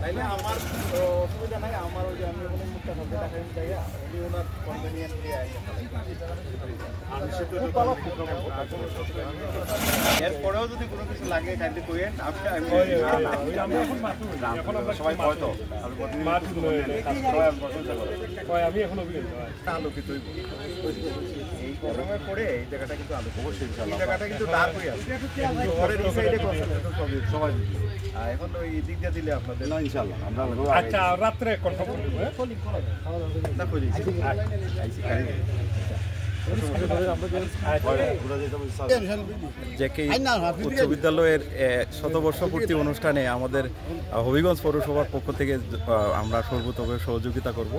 তাইলে আমার অসুবিধা নাই আমার ওই যে আমি ওখানে মুখটা ধরতে টাকা নিতে যাই উনি ওনার কনভেনিয়েন্টলি এরপরেও যদি কোনো কিছু লাগে কাইন্ডলি কইেন সবাই ভয় তো আমি এখন আলোকিত এই গরমে পড়ে এই জায়গাটা কিন্তু আলোকিত অবশ্যই এই জায়গাটা কিন্তু ডার্ক হয়ে আছে ঘরের এই সাইডে সবাই এখন ওই দিক দিয়ে দিলে আপনাদের না ইনশাআল্লাহ আমরা আচ্ছা রাতে কনফার্ম করব না করি উচ্চ বিদ্যালয়ের শতবর্ষপূর্তি অনুষ্ঠানে আমাদের হবিগঞ্জ পৌরসভার পক্ষ থেকে আমরা সর্বতভাবে সহযোগিতা করব।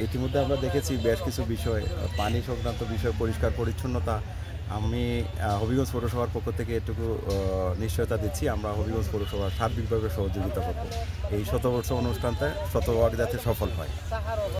ইতিমধ্যে আমরা দেখেছি বেশ কিছু বিষয়, পানি সংক্রান্ত বিষয়, পরিষ্কার পরিচ্ছন্নতা। আমি হবিগঞ্জ পৌরসভার পক্ষ থেকে এটুকু নিশ্চয়তা দিচ্ছি, আমরা হবিগঞ্জ পৌরসভার সার্বিকভাবে সহযোগিতা করব এই শতবর্ষ অনুষ্ঠানটা শতভাগ যাতে সফল হয়।